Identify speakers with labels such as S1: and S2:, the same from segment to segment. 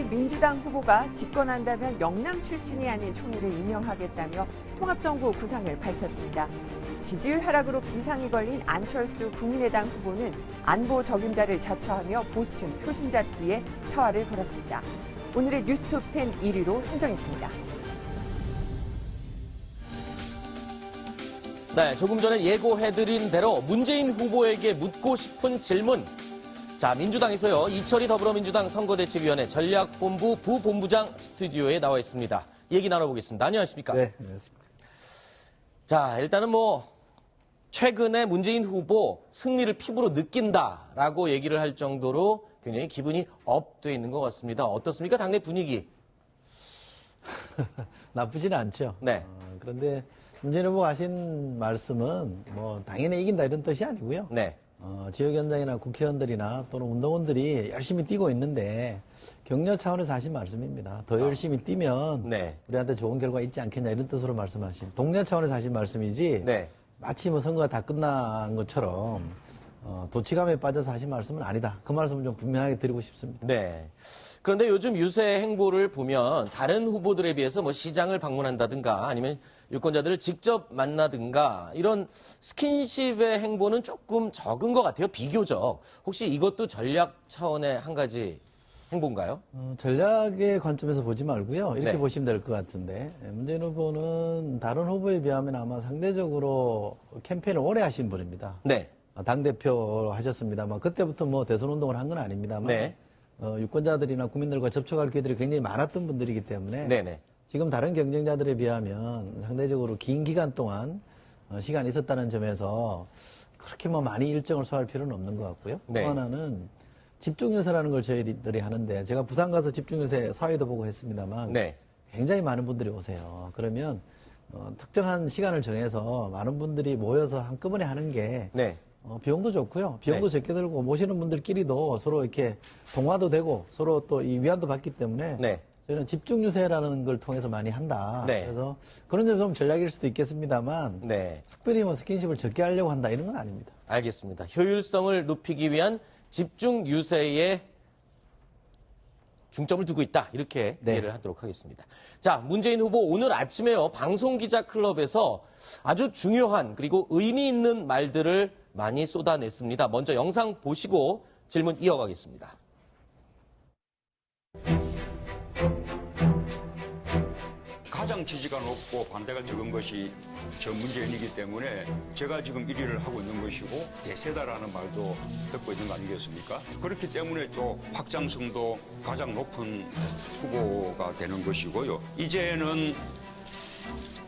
S1: 민주당 후보가 집권한다면 영남 출신이 아닌 총리를 임명하겠다며 통합정부 구상을 밝혔습니다. 지지율 하락으로 비상이 걸린 안철수 국민의당 후보는 안보 적임자를 자처하며 보수층 표심 잡기에 사활을 걸었습니다. 오늘의 뉴스톱10 1위로 선정했습니다.
S2: 네, 조금 전에 예고해드린 대로 문재인 후보에게 묻고 싶은 질문. 자, 민주당에서요, 이철희 더불어민주당 선거대책위원회 전략본부 부본부장 스튜디오에 나와 있습니다. 얘기 나눠보겠습니다. 안녕하십니까?
S3: 네, 안녕하십니까.
S2: 자, 일단은 최근에 문재인 후보 승리를 피부로 느낀다라고 얘기를 할 정도로 굉장히 기분이 업돼 있는 것 같습니다. 어떻습니까? 당내 분위기?
S3: 나쁘지는 않죠.
S2: 네.
S3: 그런데 문재인 후보가 하신 말씀은 당연히 이긴다 이런 뜻이 아니고요.
S2: 네.
S3: 지역 현장이나 국회의원들이나 또는 운동원들이 열심히 뛰고 있는데 격려 차원에서 하신 말씀입니다. 더 열심히 뛰면
S2: 네.
S3: 우리한테 좋은 결과 있지 않겠냐 이런 뜻으로 말씀하신 독려 차원에서 하신 말씀이지
S2: 네.
S3: 마치 선거가 다 끝난 것처럼 도치감에 빠져서 하신 말씀은 아니다. 그 말씀을 좀 분명하게 드리고 싶습니다.
S2: 네. 그런데 요즘 유세 행보를 보면 다른 후보들에 비해서 시장을 방문한다든가 아니면 유권자들을 직접 만나든가 이런 스킨십의 행보는 조금 적은 것 같아요. 비교적. 혹시 이것도 전략 차원의 한 가지 행보인가요?
S3: 전략의 관점에서 보지 말고요. 이렇게
S2: 네.
S3: 보시면 될 것 같은데 문재인 후보는 다른 후보에 비하면 아마 상대적으로 캠페인을 오래 하신 분입니다.
S2: 네.
S3: 당대표 하셨습니다만 그때부터 대선 운동을 한 건 아닙니다만
S2: 네.
S3: 유권자들이나 국민들과 접촉할 기회들이 굉장히 많았던 분들이기 때문에
S2: 네네.
S3: 지금 다른 경쟁자들에 비하면 상대적으로 긴 기간 동안 시간이 있었다는 점에서 그렇게 많이 일정을 소화할 필요는 없는 것 같고요.
S2: 네.
S3: 또 하나는 집중유세라는 걸 저희들이 하는데 제가 부산 가서 집중유세 사회도 보고 했습니다만
S2: 네.
S3: 굉장히 많은 분들이 오세요. 그러면 특정한 시간을 정해서 많은 분들이 모여서 한꺼번에 하는 게
S2: 네.
S3: 비용도 좋고요. 비용도
S2: 네.
S3: 적게 들고 모시는 분들끼리도 서로 이렇게 통화도 되고 서로 또 이 위안도 받기 때문에
S2: 네.
S3: 저희는 집중유세라는 걸 통해서 많이 한다.
S2: 네.
S3: 그래서 그런 점 좀 전략일 수도 있겠습니다만
S2: 네.
S3: 특별히 스킨십을 적게 하려고 한다 이런 건 아닙니다.
S2: 알겠습니다. 효율성을 높이기 위한 집중 유세에 중점을 두고 있다. 이렇게
S3: 네.
S2: 이해를 하도록 하겠습니다. 자, 문재인 후보 오늘 아침에요. 방송기자클럽에서 아주 중요한 그리고 의미 있는 말들을 많이 쏟아냈습니다. 먼저 영상 보시고 질문 이어가겠습니다.
S4: 가장 지지가 높고 반대가 적은 것이 저 문재인이기 때문에 제가 지금 1위를 하고 있는 것이고 대세다라는 말도 듣고 있는 거 아니겠습니까? 그렇기 때문에 또 확장성도 가장 높은 후보가 되는 것이고요. 이제는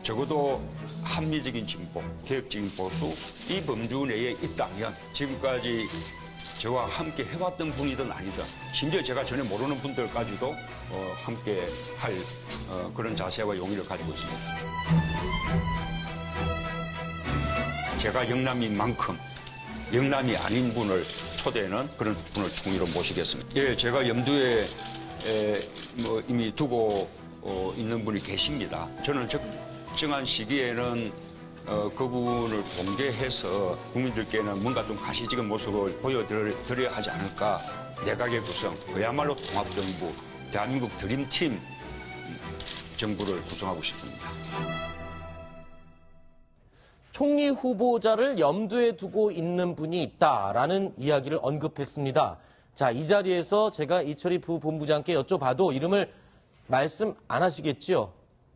S4: 적어도 합리적인 진보, 개혁적인 보수 이 범주 내에 있다면 지금까지 저와 함께 해왔던 분이든 아니든 심지어 제가 전혀 모르는 분들까지도 함께 할 그런 자세와 용의를 가지고 있습니다. 제가 영남인 만큼 영남이 아닌 분을 초대하는 그런 분을 총리로 모시겠습니다. 예, 제가 염두에 이미 두고 있는 분이 계십니다. 저는 적정한 시기에는 그분을 공개해서 국민들께는 뭔가 좀 가시적인 모습을 보여드려야 하지 않을까. 내각의 구성, 그야말로 통합정부, 대한민국 드림팀 정부를 구성하고 싶습니다.
S2: 총리 후보자를 염두에 두고 있는 분이 있다라는 이야기를 언급했습니다. 자, 이 자리에서 제가 이철희 부본부장께 여쭤봐도 이름을 말씀 안 하시겠지요?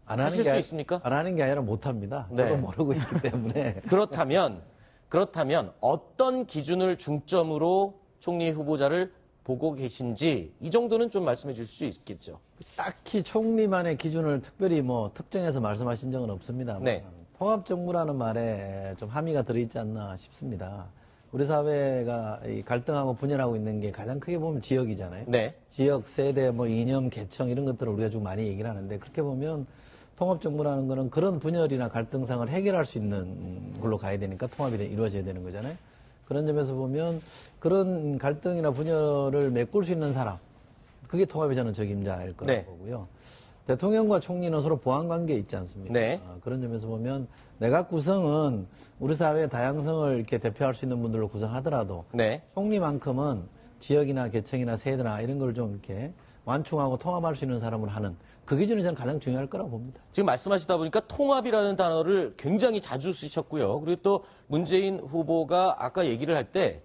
S3: 안 하는
S2: 하실
S3: 게
S2: 수 있습니까?
S3: 안 하는 게 아니라 못 합니다.
S2: 네.
S3: 저도 모르고 있기 때문에.
S2: 그렇다면 어떤 기준을 중점으로 총리 후보자를 보고 계신지 이 정도는 좀 말씀해 주실 수 있겠죠.
S3: 딱히 총리만의 기준을 특별히 특정해서 말씀하신 적은 없습니다.
S2: 네.
S3: 통합정부라는 말에 좀 함의가 들어있지 않나 싶습니다. 우리 사회가 이 갈등하고 분열하고 있는 게 가장 크게 보면 지역이잖아요.
S2: 네.
S3: 지역, 세대, 이념, 계층 이런 것들을 우리가 좀 많이 얘기를 하는데 그렇게 보면 통합정부라는 거는 그런 분열이나 갈등상을 해결할 수 있는 걸로 가야 되니까 통합이 이루어져야 되는 거잖아요. 그런 점에서 보면 그런 갈등이나 분열을 메꿀 수 있는 사람, 그게 통합의 저는 적임자일 거라고
S2: 네.
S3: 보고요. 대통령과 총리는 서로 보완관계에 있지 않습니까?
S2: 네.
S3: 그런 점에서 보면 내각 구성은 우리 사회의 다양성을 이렇게 대표할 수 있는 분들로 구성하더라도
S2: 네.
S3: 총리만큼은 지역이나 계층이나 세대나 이런 걸 좀 이렇게 완충하고 통합할 수 있는 사람을 하는 그 기준이 저는 가장 중요할 거라고 봅니다.
S2: 지금 말씀하시다 보니까 통합이라는 단어를 굉장히 자주 쓰셨고요. 그리고 또 문재인 후보가 아까 얘기를 할 때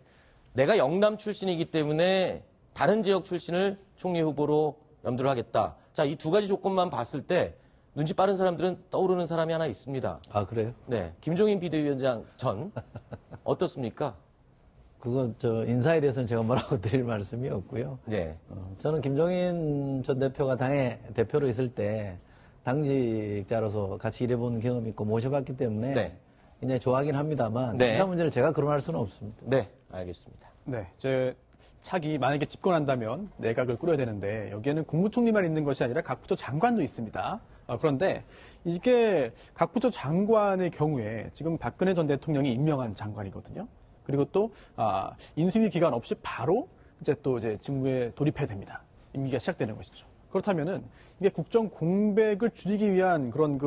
S2: 내가 영남 출신이기 때문에 다른 지역 출신을 총리 후보로 염두를 하겠다. 자, 이 두 가지 조건만 봤을 때 눈치 빠른 사람들은 떠오르는 사람이 하나 있습니다.
S3: 아, 그래요?
S2: 네, 김종인 비대위원장 전 어떻습니까?
S3: 그건 인사에 대해서는 제가 뭐라고 드릴 말씀이 없고요.
S2: 네,
S3: 저는 김종인 전 대표가 당의 대표로 있을 때 당직자로서 같이 일해본 경험이 있고 모셔봤기 때문에
S2: 네.
S3: 굉장히 좋아하긴 합니다만
S2: 네.
S3: 인사 문제를 제가 거론할 수는 없습니다.
S2: 네, 알겠습니다.
S5: 네, 차기 만약에 집권한다면 내각을 꾸려야 되는데 여기에는 국무총리만 있는 것이 아니라 각 부처 장관도 있습니다. 그런데 이게 각 부처 장관의 경우에 지금 박근혜 전 대통령이 임명한 장관이거든요. 그리고 또 인수위 기간 없이 바로 이제 직무에 돌입해야 됩니다. 임기가 시작되는 것이죠. 그렇다면은 이게 국정 공백을 줄이기 위한 그런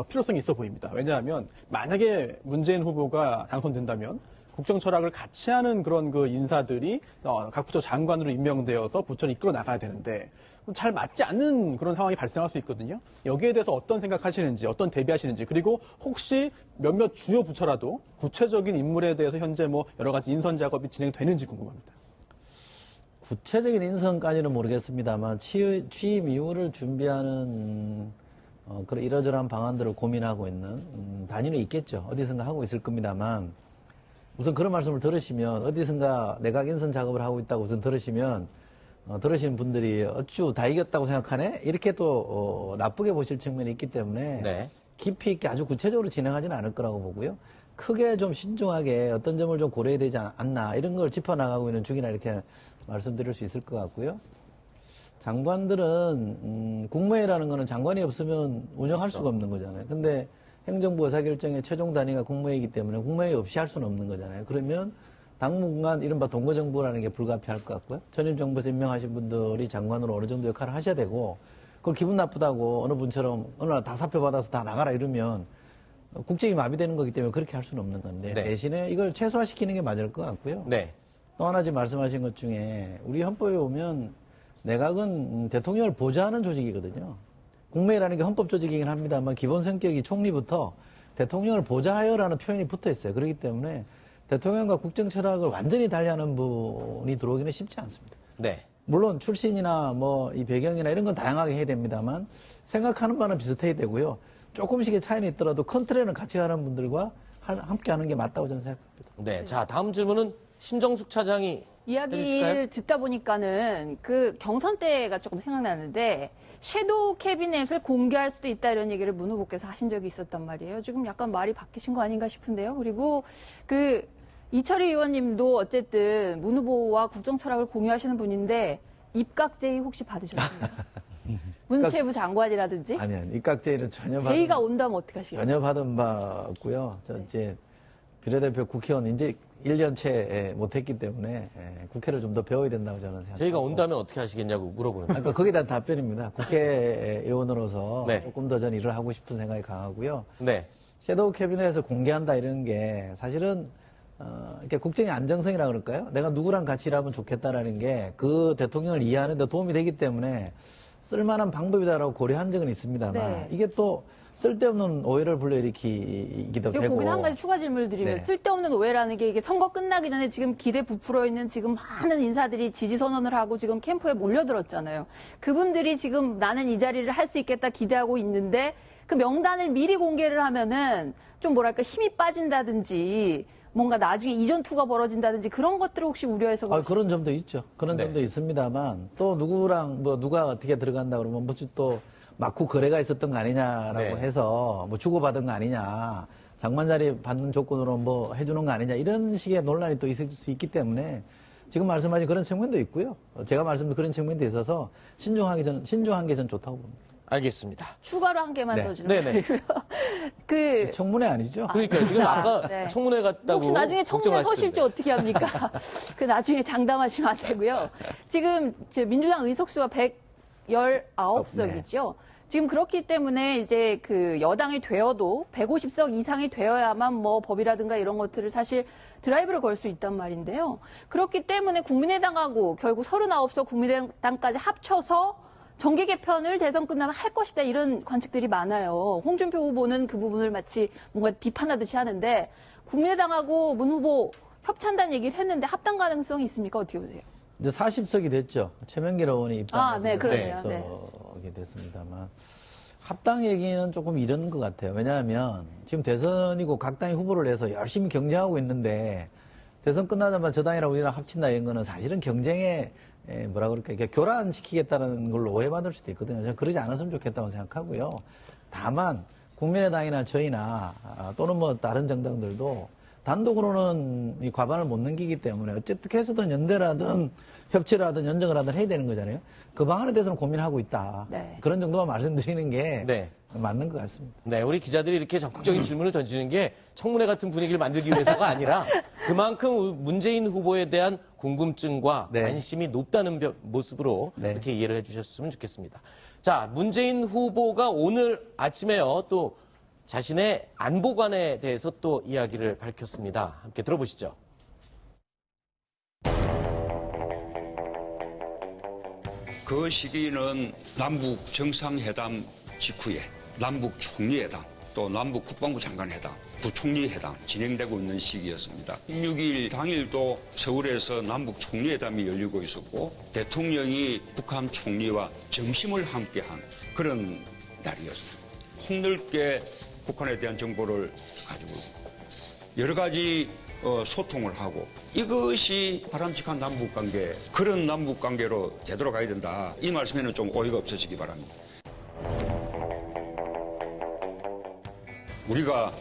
S5: 필요성이 있어 보입니다. 왜냐하면 만약에 문재인 후보가 당선된다면 국정 철학을 같이 하는 그런 인사들이 각 부처 장관으로 임명되어서 부처를 이끌어 나가야 되는데 잘 맞지 않는 그런 상황이 발생할 수 있거든요. 여기에 대해서 어떤 생각하시는지, 어떤 대비하시는지, 그리고 혹시 몇몇 주요 부처라도 구체적인 인물에 대해서 현재 여러 가지 인선 작업이 진행되는지 궁금합니다.
S3: 구체적인 인선까지는 모르겠습니다만 취임 이후를 준비하는 그런 이러저러한 방안들을 고민하고 있는 단위는 있겠죠. 어디선가 하고 있을 겁니다만 우선 그런 말씀을 들으시면 어디선가 내각 인선 작업을 하고 있다고 우선 들으시면 들으시는 분들이 어쭈 다 이겼다고 생각하네? 이렇게 또 나쁘게 보실 측면이 있기 때문에
S2: 네.
S3: 깊이 있게 아주 구체적으로 진행하지는 않을 거라고 보고요. 크게 좀 신중하게 어떤 점을 좀 고려해야 되지 않나 이런 걸 짚어나가고 있는 중이라 이렇게 말씀드릴 수 있을 것 같고요. 장관들은 국무회의라는 거는 장관이 없으면 운영할 수가 없는 거잖아요. 근데 행정부 의사결정의 최종 단위가 국무회의이기 때문에 국무회의 없이 할 수는 없는 거잖아요. 그러면 당분간 이른바 동거정부라는 게 불가피할 것 같고요. 전임 정부에서 임명하신 분들이 장관으로 어느 정도 역할을 하셔야 되고 그걸 기분 나쁘다고 어느 분처럼 어느 날 다 사표 받아서 다 나가라 이러면 국정이 마비되는 거기 때문에 그렇게 할 수는 없는 건데
S2: 네.
S3: 대신에 이걸 최소화시키는 게 맞을 것 같고요.
S2: 네.
S3: 또 하나 지금 말씀하신 것 중에 우리 헌법에 보면 내각은 대통령을 보좌하는 조직이거든요. 국무회의라는 게 헌법 조직이긴 합니다만 기본 성격이 총리부터 대통령을 보좌하여라는 표현이 붙어 있어요. 그렇기 때문에 대통령과 국정 철학을 완전히 달리하는 분이 들어오기는 쉽지 않습니다.
S2: 네.
S3: 물론 출신이나 이 배경이나 이런 건 다양하게 해야 됩니다만 생각하는 바는 비슷해야 되고요. 조금씩의 차이는 있더라도 큰 틀에는 같이 가는 분들과 함께 하는 게 맞다고 저는 생각합니다.
S2: 네. 자, 다음 질문은 심정숙 차장이
S6: 이야기를
S2: 해주실까요?
S6: 듣다 보니까는 그 경선 때가 조금 생각나는데 섀도우 캐비넷을 공개할 수도 있다 이런 얘기를 문 후보께서 하신 적이 있었단 말이에요. 지금 약간 말이 바뀌신 거 아닌가 싶은데요. 그리고 이철희 의원님도 어쨌든 문 후보와 국정 철학을 공유하시는 분인데 입각 제의 혹시 받으셨나요? 문체부 장관이라든지?
S3: 아니요. 입각제의는
S6: 제의가 온다면 어떻게 하시겠어요?
S3: 전혀 받은 바 없고요. 저 이제 비례대표 국회의원 이제 1년 채 못했기 때문에 국회를 좀 더 배워야 된다고 저는 생각합니다.
S2: 저희가 온다면 어떻게 하시겠냐고 물어보는 거예요.
S3: 그러니까 거기에 대한 답변입니다. 국회의원으로서
S2: 네.
S3: 조금 더 전 일을 하고 싶은 생각이 강하고요.
S2: 네.
S3: 섀도우 캐비넷을 공개한다 이런 게 사실은 이렇게 국정의 안정성이라 그럴까요? 내가 누구랑 같이 일하면 좋겠다라는 게 그 대통령을 이해하는 데 도움이 되기 때문에 쓸만한 방법이다라고 고려한 적은 있습니다만
S6: 네.
S3: 이게 또 쓸데없는 오해를 불러일으키기도 되고
S6: 거기서 한 가지 추가 질문을 드리면
S3: 네.
S6: 쓸데없는 오해라는 게 이게 선거 끝나기 전에 지금 기대 부풀어 있는 지금 많은 인사들이 지지 선언을 하고 지금 캠프에 몰려들었잖아요. 그분들이 지금 나는 이 자리를 할 수 있겠다 기대하고 있는데 그 명단을 미리 공개를 하면은 좀 뭐랄까 힘이 빠진다든지 뭔가 나중에 이전 투가 벌어진다든지 그런 것들을 혹시 우려해서
S3: 그런 점도 있죠. 그런
S2: 네.
S3: 점도 있습니다만 또 누구랑 누가 어떻게 들어간다 그러면 무슨 또 막후 거래가 있었던 거 아니냐라고
S2: 네.
S3: 해서 주고받은 거 아니냐, 장관 자리 받는 조건으로 해주는 거 아니냐 이런 식의 논란이 또 있을 수 있기 때문에 지금 말씀하신 그런 측면도 있고요. 제가 말씀드린 그런 측면도 있어서 신중한 게 전 좋다고 봅니다.
S2: 알겠습니다.
S6: 추가로 한 개만
S2: 네.
S6: 더 질문드리고요.
S3: 청문회 아니죠?
S2: 그러니까 지금 아까
S6: 네.
S2: 청문회 갔다고
S6: 혹시 나중에 청문회 서실지
S2: 걱정하시던데.
S6: 어떻게 합니까? 그 나중에 장담하시면 안 되고요. 지금 민주당 의석수가 119석이죠. 지금 그렇기 때문에 이제 그 여당이 되어도 150석 이상이 되어야만 뭐 법이라든가 이런 것들을 사실 드라이브를 걸 수 있단 말인데요. 그렇기 때문에 국민의당하고 결국 39석 국민의당까지 합쳐서 정계 개편을 대선 끝나면 할 것이다 이런 관측들이 많아요. 홍준표 후보는 그 부분을 마치 뭔가 비판하듯이 하는데 국민의당하고 문 후보 협찬다는 얘기를 했는데 합당 가능성이 있습니까? 어떻게 보세요?
S3: 이제 40석이 됐죠. 최명길 의원이 입당해서
S6: 네, 그러네요. 네.
S3: 게 됐습니다만 합당 얘기는 조금 이런 것 같아요. 왜냐하면 지금 대선이고 각 당이 후보를 내서 열심히 경쟁하고 있는데 대선 끝나자마자 저 당이랑 우리랑 합친다 이런 거는 사실은 경쟁에 뭐라 그럴까 이렇게 교란시키겠다는 걸로 오해받을 수도 있거든요. 저는 그러지 않았으면 좋겠다고 생각하고요. 다만 국민의당이나 저희나 또는 뭐 다른 정당들도 단독으로는 이 과반을 못 넘기기 때문에 어쨌든 해서든 연대라든 협치라든 연정을 하든 해야 되는 거잖아요. 그 방안에 대해서는 고민하고 있다.
S6: 네.
S3: 그런 정도만 말씀드리는 게
S2: 네.
S3: 맞는 것 같습니다.
S2: 네, 우리 기자들이 이렇게 적극적인 질문을 던지는 게 청문회 같은 분위기를 만들기 위해서가 아니라 그만큼 문재인 후보에 대한 궁금증과
S3: 네.
S2: 관심이 높다는 모습으로
S3: 네.
S2: 이렇게 이해를 해주셨으면 좋겠습니다. 자, 문재인 후보가 오늘 아침에요, 또 자신의 안보관에 대해서 또 이야기를 밝혔습니다. 함께 들어보시죠.
S4: 그 시기는 남북 정상회담 직후에 남북 총리회담 또 남북 국방부 장관 회담, 부총리 회담 진행되고 있는 시기였습니다. 16일 당일도 서울에서 남북 총리회담이 열리고 있었고 대통령이 북한 총리와 점심을 함께한 그런 날이었습니다. 폭넓게 북한에 대한 정보를 가지고 여러 가지 소통을 하고 이것이 바람직한 남북관계, 그런 남북관계로 되돌아가야 된다. 이 말씀에는 좀 오해가 없으시기 바랍니다. 우리가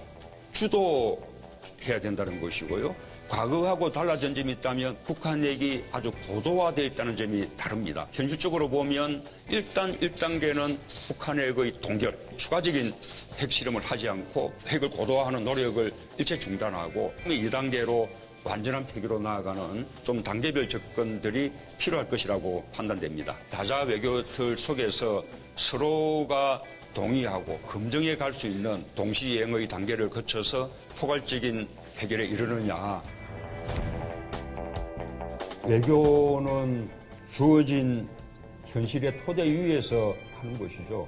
S4: 주도해야 된다는 것이고요. 과거하고 달라진 점이 있다면 북한 얘기 아주 고도화되어 있다는 점이 다릅니다. 현실적으로 보면 일단 1단계는 북한의 거의 동결, 추가적인 핵실험을 하지 않고 핵을 고도화하는 노력을 일체 중단하고 2단계로 완전한 폐기로 나아가는 좀 단계별 접근들이 필요할 것이라고 판단됩니다. 다자 외교 틀 속에서 서로가 동의하고 검증해 갈 수 있는 동시행의 단계를 거쳐서 포괄적인 해결에 이르느냐. 외교는 주어진 현실의 토대 위에서 하는 것이죠.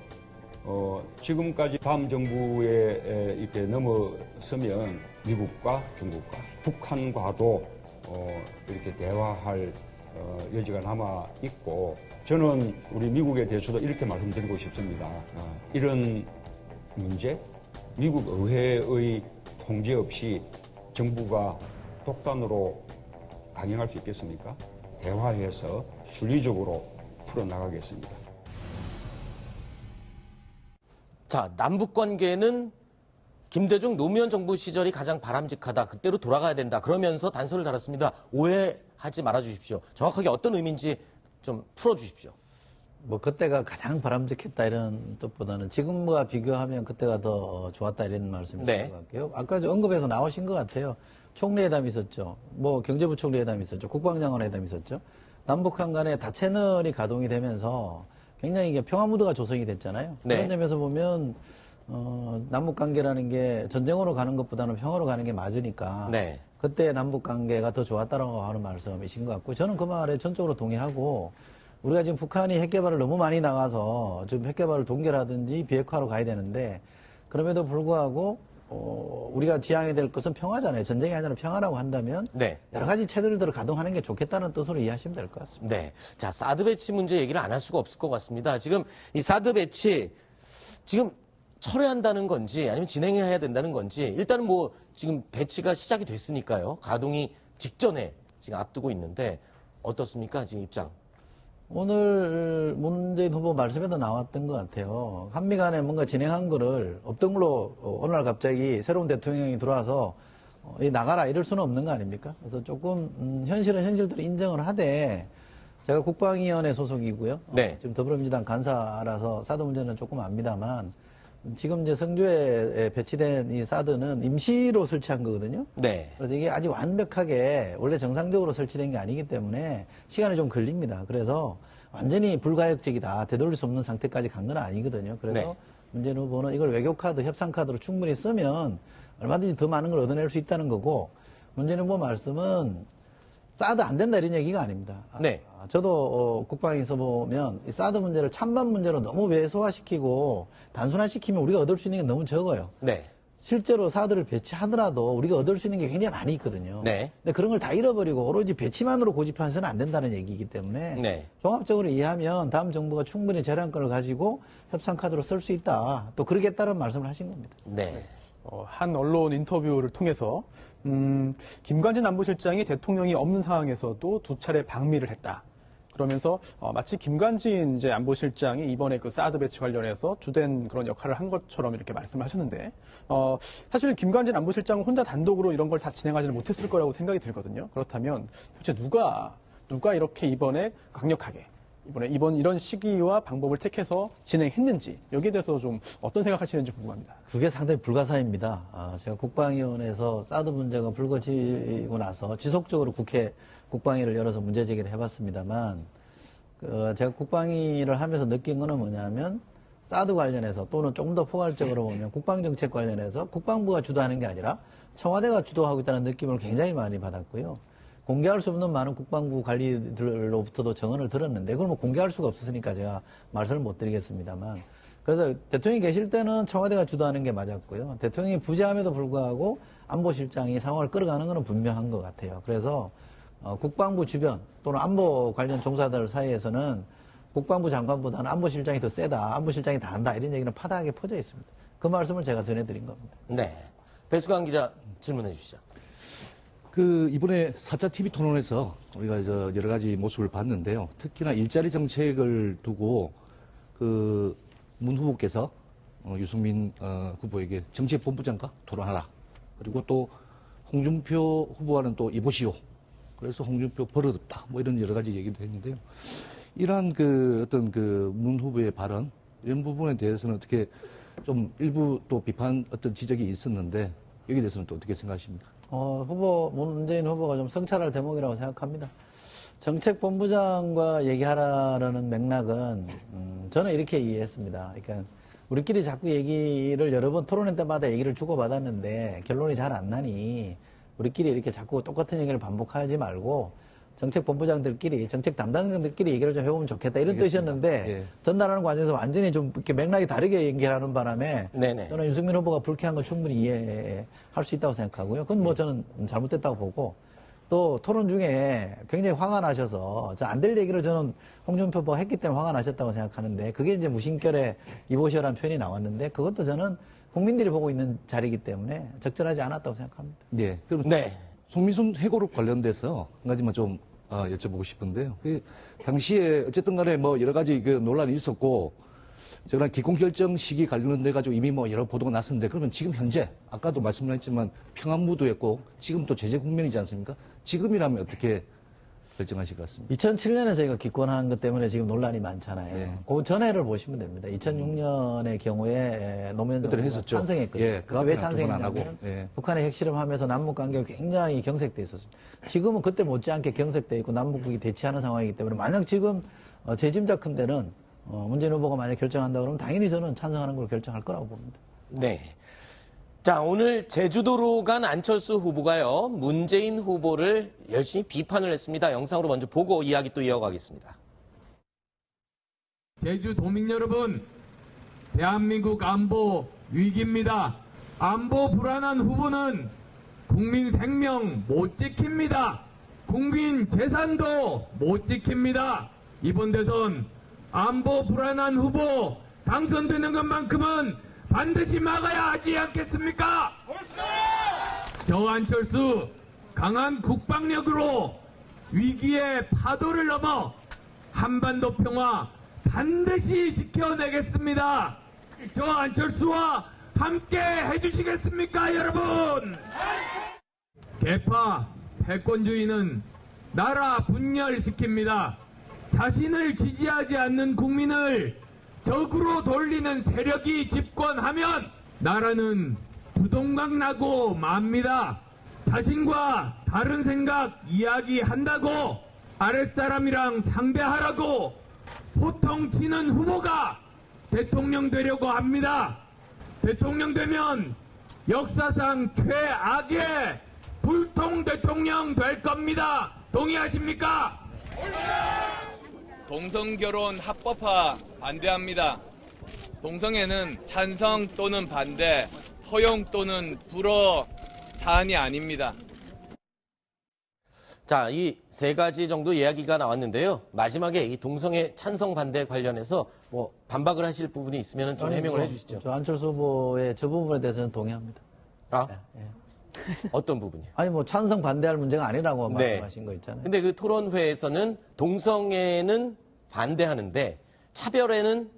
S4: 지금까지 다음 정부에 이렇게 넘어서면 미국과 중국과 북한과도 이렇게 대화할 여지가 남아 있고, 저는 우리 미국에 대해서도 이렇게 말씀드리고 싶습니다. 이런 문제, 미국 의회의 통제 없이 정부가 독단으로 강행할 수 있겠습니까? 대화해서 순리적으로 풀어나가겠습니다.
S2: 자, 남북 관계는 김대중 노무현 정부 시절이 가장 바람직하다. 그때로 돌아가야 된다. 그러면서 단서를 달았습니다. 오해하지 말아 주십시오. 정확하게 어떤 의미인지 좀 풀어 주십시오.
S3: 뭐 그때가 가장 바람직했다 이런 뜻보다는 지금과 비교하면 그때가 더 좋았다 이런 말씀이신
S2: 네.
S3: 것 같고요. 아까 언급해서 나오신 것 같아요. 총리회담 있었죠. 뭐 경제부총리 회담 있었죠. 국방장관 회담 있었죠. 남북한 간에 다 채널이 가동이 되면서 굉장히 이게 평화 무드가 조성이 됐잖아요.
S2: 네.
S3: 그런 점에서 보면 남북 관계라는 게 전쟁으로 가는 것보다는 평화로 가는 게 맞으니까
S2: 네.
S3: 그때 남북 관계가 더 좋았다라고 하는 말씀이신 것 같고, 저는 그 말에 전적으로 동의하고, 우리가 지금 북한이 핵 개발을 너무 많이 나가서 지금 핵 개발을 동결하든지 비핵화로 가야 되는데, 그럼에도 불구하고 우리가 지향해야 될 것은 평화잖아요. 전쟁이 아니라 평화라고 한다면
S2: 네.
S3: 여러 가지 채널들을 가동하는 게 좋겠다는 뜻으로 이해하시면 될 것 같습니다.
S2: 네. 자, 사드 배치 문제 얘기를 안 할 수가 없을 것 같습니다. 지금 이 사드 배치 지금 철회한다는 건지 아니면 진행해야 된다는 건지, 일단은 뭐 지금 배치가 시작이 됐으니까요. 가동이 직전에 지금 앞두고 있는데 어떻습니까? 지금 입장.
S3: 오늘 문재인 후보 말씀에도 나왔던 것 같아요. 한미 간에 뭔가 진행한 거를 없던 걸로 어느 날 갑자기 새로운 대통령이 들어와서 나가라 이럴 수는 없는 거 아닙니까? 그래서 조금 현실은 현실대로 인정을 하되, 제가 국방위원회 소속이고요.
S2: 네.
S3: 지금 더불어민주당 간사라서 사드 문제는 조금 압니다만, 지금 이제 성주에 배치된 이 사드는 임시로 설치한 거거든요.
S2: 네.
S3: 그래서 이게 아직 완벽하게 원래 정상적으로 설치된 게 아니기 때문에 시간이 좀 걸립니다. 그래서 완전히 불가역적이다, 되돌릴 수 없는 상태까지 간 건 아니거든요. 그래서
S2: 네.
S3: 문재인 후보는 이걸 외교카드, 협상카드로 충분히 쓰면 얼마든지 더 많은 걸 얻어낼 수 있다는 거고, 문재인 후보 말씀은 사드 안 된다 이런 얘기가 아닙니다.
S2: 네.
S3: 저도 국방에서 보면 이 사드 문제를 찬반 문제로 너무 왜소화시키고 단순화시키면 우리가 얻을 수 있는 게 너무 적어요.
S2: 네.
S3: 실제로 사드를 배치하더라도 우리가 얻을 수 있는 게 굉장히 많이 있거든요.
S2: 네.
S3: 근데 그런 걸 다 잃어버리고 오로지 배치만으로 고집해서는 안 된다는 얘기이기 때문에
S2: 네.
S3: 종합적으로 이해하면 다음 정부가 충분히 재량권을 가지고 협상카드로 쓸 수 있다. 또 그러겠다는 말씀을 하신 겁니다.
S2: 네.
S5: 한 언론 인터뷰를 통해서 김관진 안보실장이 대통령이 없는 상황에서도 2차례 방미를 했다. 그러면서 마치 김관진 이제 안보실장이 이번에 그 사드 배치 관련해서 주된 그런 역할을 한 것처럼 이렇게 말씀을 하셨는데 사실 김관진 안보실장은 혼자 단독으로 이런 걸 다 진행하지는 못했을 거라고 생각이 들거든요. 그렇다면 도대체 누가 이렇게 이번에 강력하게 이번 이런 시기와 방법을 택해서 진행했는지 여기에 대해서 좀 어떤 생각하시는지 궁금합니다.
S3: 그게 상당히 불가사의입니다. 제가 국방위원회에서 사드 문제가 불거지고 나서 지속적으로 국회 국방위를 열어서 문제 제기를 해봤습니다만, 제가 국방위를 하면서 느낀 거는 뭐냐면, 사드 관련해서 또는 조금 더 포괄적으로 보면 국방정책 관련해서 국방부가 주도하는 게 아니라 청와대가 주도하고 있다는 느낌을 굉장히 많이 받았고요. 공개할 수 없는 많은 국방부 관리들로부터도 증언을 들었는데, 그걸 뭐 공개할 수가 없었으니까 제가 말씀을 못 드리겠습니다만, 그래서 대통령이 계실 때는 청와대가 주도하는 게 맞았고요. 대통령이 부재함에도 불구하고 안보실장이 상황을 끌어가는 것은 분명한 것 같아요. 그래서 국방부 주변 또는 안보 관련 종사들 사이에서는 국방부 장관보다는 안보실장이 더 세다, 안보실장이 다 한다 이런 얘기는 파다하게 퍼져 있습니다. 그 말씀을 제가 전해드린 겁니다.
S2: 네. 배수관 기자 질문해 주시죠.
S7: 이번에 4차 TV 토론에서 우리가 여러 가지 모습을 봤는데요. 특히나 일자리 정책을 두고 문 후보께서 유승민 후보에게 정책본부장과 토론하라. 그리고 또 홍준표 후보와는 또 이보시오. 그래서 홍준표 버릇없다. 뭐 이런 여러 가지 얘기도 했는데요. 이러한 문 후보의 발언, 이런 부분에 대해서는 어떻게 좀 일부 또 비판 어떤 지적이 있었는데 여기에 대해서는 또 어떻게 생각하십니까?
S3: 문재인 후보가 좀 성찰할 대목이라고 생각합니다. 정책본부장과 얘기하라는 맥락은, 저는 이렇게 이해했습니다. 그러니까, 우리끼리 자꾸 얘기를 여러 번 토론회 때마다 얘기를 주고받았는데, 결론이 잘 안 나니, 우리끼리 이렇게 자꾸 똑같은 얘기를 반복하지 말고, 정책본부장들끼리, 정책 담당자들끼리 얘기를 좀 해보면 좋겠다. 이런
S7: 알겠습니다.
S3: 뜻이었는데,
S7: 예.
S3: 전달하는 과정에서 완전히 좀 이렇게 맥락이 다르게 얘기하는 바람에,
S2: 네네.
S3: 저는 윤석열 후보가 불쾌한 걸 충분히 이해할 수 있다고 생각하고요. 그건 뭐 저는 잘못됐다고 보고, 또 토론 중에 굉장히 화가 나셔서, 안 될 얘기를 저는 홍준표 후보가 했기 때문에 화가 나셨다고 생각하는데, 그게 이제 무심결에 이보시오라는 표현이 나왔는데, 그것도 저는 국민들이 보고 있는 자리이기 때문에 적절하지 않았다고 생각합니다.
S7: 네. 그럼
S2: 네.
S7: 송민순 해고록 관련돼서 한 가지만 좀 여쭤보고 싶은데요. 당시에 어쨌든 간에 뭐 여러 가지 논란이 있었고, 저는 기권 결정 시기 관련돼 가지고 이미 뭐 여러 보도가 났었는데, 그러면 지금 현재 아까도 말씀하셨지만 평안무도였고 지금 또 제재 국면이지 않습니까? 지금이라면 어떻게 결정하실 것 같습니다.
S3: 2007년에 저희가 기권한 것 때문에 지금 논란이 많잖아요.
S7: 예.
S3: 그 전해를 보시면 됩니다. 2006년의 경우에 노무현
S7: 그때는
S3: 정부가
S7: 했었죠.
S3: 찬성했거든요.
S7: 예, 그
S3: 왜
S7: 앞에는 두번 안 하고.
S3: 찬성했냐면
S7: 예.
S3: 북한의 핵실험하면서 남북 관계가 굉장히 경색돼 있었습니다. 지금은 그때 못지않게 경색돼 있고 남북국이 대치하는 상황이기 때문에 만약 지금 제 짐작컨대는 문재인 후보가 만약 결정한다 그러면 당연히 저는 찬성하는 걸 결정할 거라고 봅니다.
S2: 네. 자, 오늘 제주도로 간 안철수 후보가요, 문재인 후보를 열심히 비판을 했습니다. 영상으로 먼저 보고 이야기 또 이어가겠습니다.
S8: 제주 도민 여러분, 대한민국 안보 위기입니다. 안보 불안한 후보는 국민 생명 못 지킵니다. 국민 재산도 못 지킵니다. 이번 대선 안보 불안한 후보 당선되는 것만큼은 반드시 막아야 하지 않겠습니까? 저 안철수 강한 국방력으로 위기의 파도를 넘어 한반도 평화 반드시 지켜내겠습니다. 저 안철수와 함께 해주시겠습니까, 여러분? 개파 패권주의는 나라 분열시킵니다. 자신을 지지하지 않는 국민을 적으로 돌리는 세력이 집권하면 나라는 부동강 나고 맙니다. 자신과 다른 생각 이야기한다고 아랫사람이랑 상대하라고 호통 치는 후보가 대통령 되려고 합니다. 대통령 되면 역사상 최악의 불통 대통령 될 겁니다. 동의하십니까?
S9: 동성결혼 합법화 반대합니다. 동성애는 찬성 또는 반대, 허용 또는 불허 사안이 아닙니다.
S2: 자, 이 세 가지 정도 이야기가 나왔는데요. 마지막에 이 동성애 찬성 반대 관련해서 뭐 반박을 하실 부분이 있으면 좀 해명을 해주시죠.
S3: 저 안철수 후보의 저 부분에 대해서는 동의합니다.
S2: 아,
S3: 예.
S2: 어떤 부분이요?
S3: 아니 뭐 찬성 반대할 문제가 아니라고
S2: 네.
S3: 말씀하신 거 있잖아요.
S2: 근데 그 토론회에서는 동성애는 반대하는데 차별은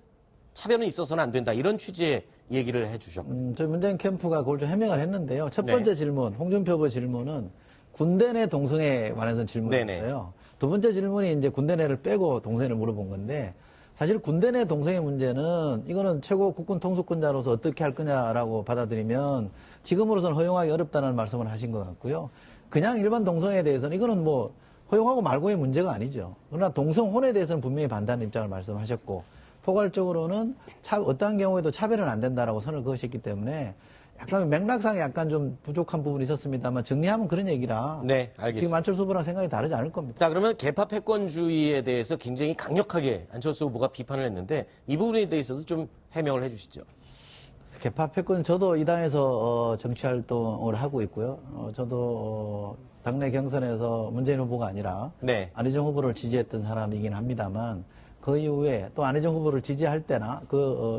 S2: 있어서는 안 된다. 이런 취지의 얘기를 해주셨거든요.
S3: 저희 문재인 캠프가 그걸 좀 해명을 했는데요. 첫 번째
S2: 네.
S3: 질문, 홍준표 후보 질문은 군대 내 동성애에 관해서 질문이었어요. 두 번째 질문이 이제 군대 내를 빼고 동성애를 물어본 건데 사실 군대 내 동성애 문제는 이거는 최고 국군 통수권자로서 어떻게 할 거냐라고 받아들이면 지금으로서는 허용하기 어렵다는 말씀을 하신 것 같고요. 그냥 일반 동성애에 대해서는 이거는 뭐 허용하고 말고의 문제가 아니죠. 그러나 동성혼에 대해서는 분명히 반대하는 입장을 말씀하셨고 포괄적으로는 어떠한 경우에도 차별은 안 된다라고 선을 그으셨기 때문에 약간 맥락상에 약간 좀 부족한 부분이 있었습니다만 정리하면 그런 얘기라
S2: 네, 알겠습니다.
S3: 지금 안철수 후보랑 생각이 다르지 않을 겁니다.
S2: 자, 그러면 개파 패권주의에 대해서 굉장히 강력하게 안철수 후보가 비판을 했는데 이 부분에 대해서도 좀 해명을 해주시죠.
S3: 개파 패권 저도 이 당에서 정치 활동을 하고 있고요. 저도 당내 경선에서 문재인 후보가 아니라
S2: 네.
S3: 안희정 후보를 지지했던 사람이긴 합니다만 그 이후에 또 안희정 후보를 지지할 때나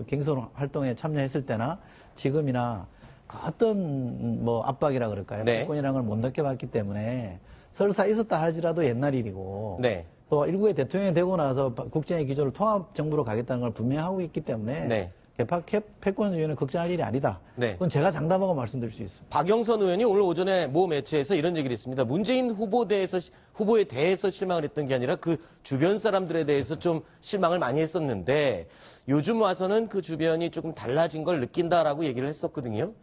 S3: 경선 활동에 참여했을 때나 지금이나 그 어떤 뭐 압박이라 그럴까요?
S2: 네.
S3: 패권이라는 걸 못 느껴봤기 때문에 설사 있었다 할지라도 옛날 일이고
S2: 네.
S3: 또 일국의 대통령이 되고 나서 국정의 기조를 통합정부로 가겠다는 걸 분명하고 있기 때문에
S2: 네.
S3: 개파 패권주의는 걱정할 일이 아니다.
S2: 네.
S3: 그건 제가 장담하고 말씀드릴 수 있습니다.
S2: 박영선 의원이 오늘 오전에 모 매체에서 이런 얘기를 했습니다. 문재인 후보에 대해서 실망을 했던 게 아니라 그 주변 사람들에 대해서 좀 실망을 많이 했었는데 요즘 와서는 그 주변이 조금 달라진 걸 느낀다라고 얘기를 했었거든요.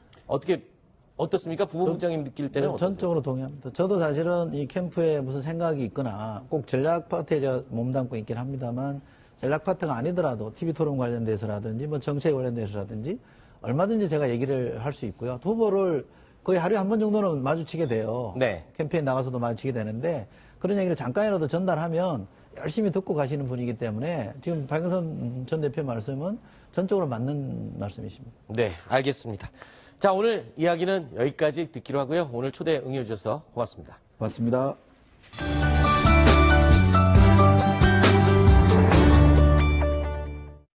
S2: 어떻습니까? 부부장님 느낄 때는 어떠세요?
S3: 전적으로 동의합니다. 저도 사실은 이 캠프에 무슨 생각이 있거나 꼭 전략 파트에 제가 몸담고 있긴 합니다만 전략 파트가 아니더라도 TV 토론 관련돼서라든지 뭐 정책 관련돼서라든지 얼마든지 제가 얘기를 할 수 있고요. 후보를 거의 하루에 한 번 정도는 마주치게 돼요.
S2: 네.
S3: 캠페인 나가서도 마주치게 되는데 그런 얘기를 잠깐이라도 전달하면 열심히 듣고 가시는 분이기 때문에 지금 박영선 전 대표 말씀은 전적으로 맞는 말씀이십니다.
S2: 네, 알겠습니다. 자, 오늘 이야기는 여기까지 듣기로 하고요. 오늘 초대 응해주셔서 고맙습니다.
S3: 고맙습니다.